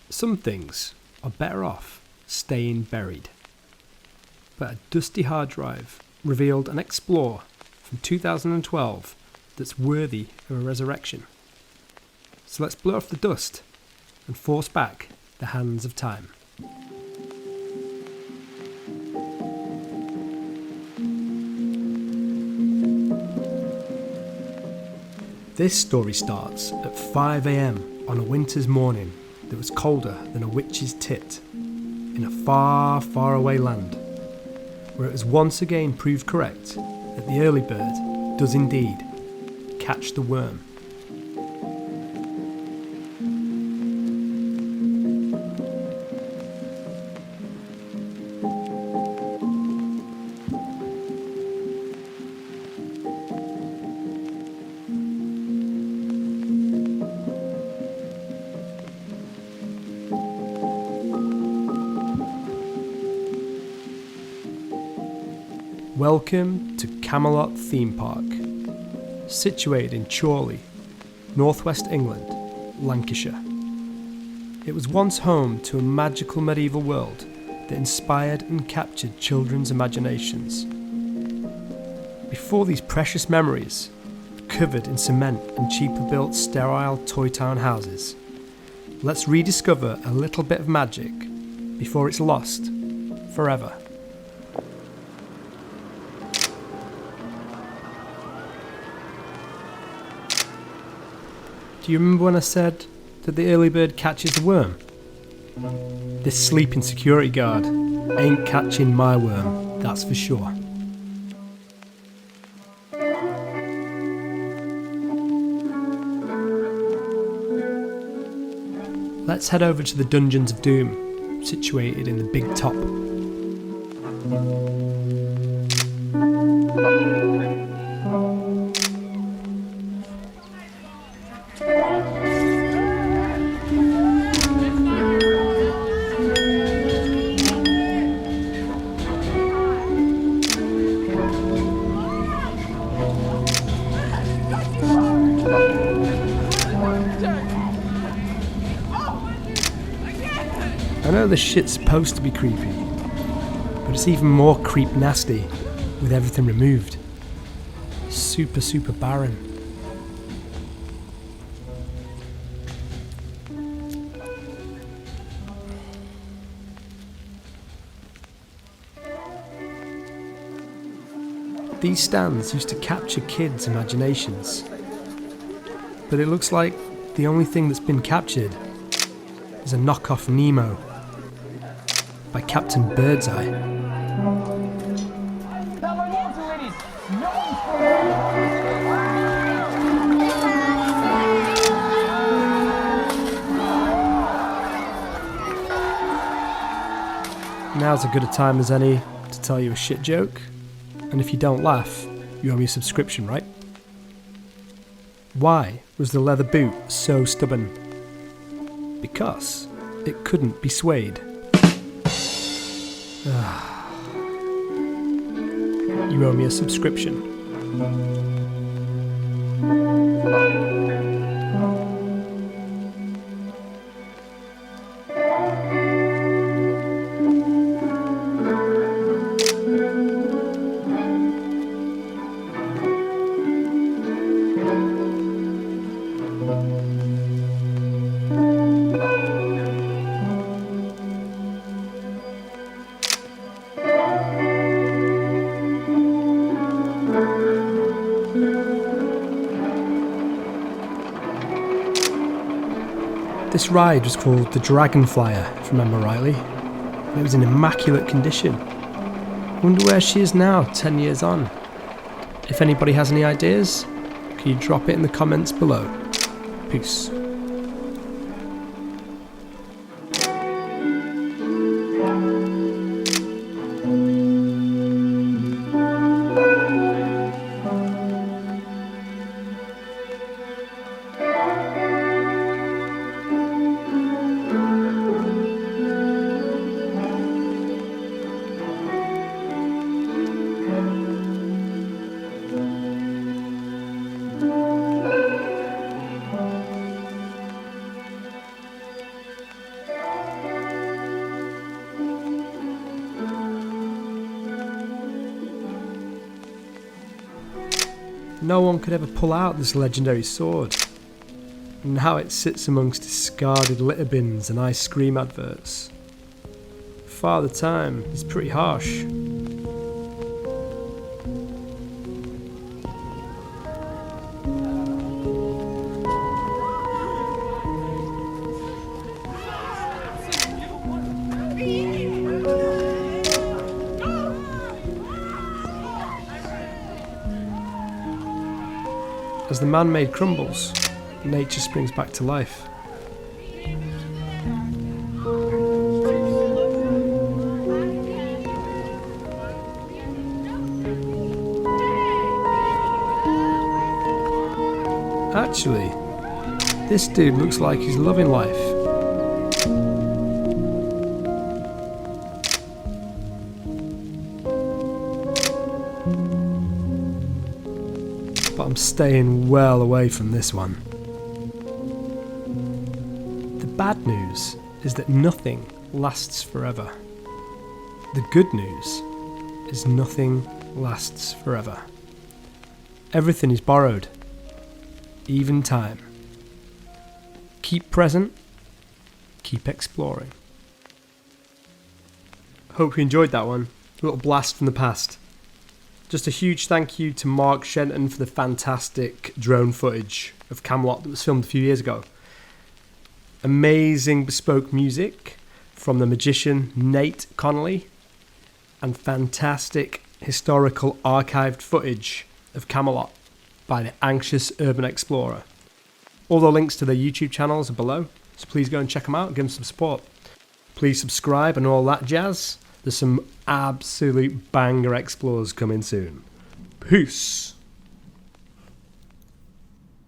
Some things are better off staying buried. But a dusty hard drive revealed an Explore from 2012 that's worthy of a resurrection. So let's blow off the dust and force back the hands of time. This story starts at 5 AM on a winter's morning that was colder than a witch's tit in a far, far away land, where it was once again proved correct that the early bird does indeed catch the worm. Welcome to Camelot Theme Park, situated in Chorley, northwest England, Lancashire. It was once home to a magical medieval world that inspired and captured children's imaginations. Before these precious memories, covered in cement and cheaply built sterile toy town houses, let's rediscover a little bit of magic before it's lost forever. Do you remember when I said that the early bird catches the worm? This sleeping security guard ain't catching my worm, that's for sure. Let's head over to the Dungeons of Doom, situated in the Big Top. I know this shit's supposed to be creepy, but it's even more creep nasty with everything removed. Super, super barren. These stands used to capture kids' imaginations, but it looks like the only thing that's been captured is a knockoff Nemo by Captain Birdseye. Now's as good a time as any to tell you a shit joke, and if you don't laugh, you owe me a subscription, right? Why was the leather boot so stubborn? Because it couldn't be swayed. You owe me a subscription. This ride was called the Dragonflyer, if I remember rightly, and it was in immaculate condition. I wonder where she is now, 10 years on. If anybody has any ideas, can you drop it in the comments below? Peace. no one could ever pull out this legendary sword. And now it sits amongst discarded litter bins and ice cream adverts. Father Time is pretty harsh. As the man-made crumbles, nature springs back to life. Actually, this dude looks like he's loving life. But I'm staying well away from this one. The bad news is that nothing lasts forever. The good news is nothing lasts forever. Everything is borrowed, even time. Keep present, keep exploring. Hope you enjoyed that one. A little blast from the past. Just a huge thank you to Mark Shenton for the fantastic drone footage of Camelot that was filmed a few years ago. Amazing bespoke music from the magician Nate Connelly, and fantastic historical archived footage of Camelot by the anxious urban explorer. All the links to their YouTube channels are below, so please go and check them out and give them some support. Please subscribe and all that jazz. There's some absolute banger explores coming soon. Peace!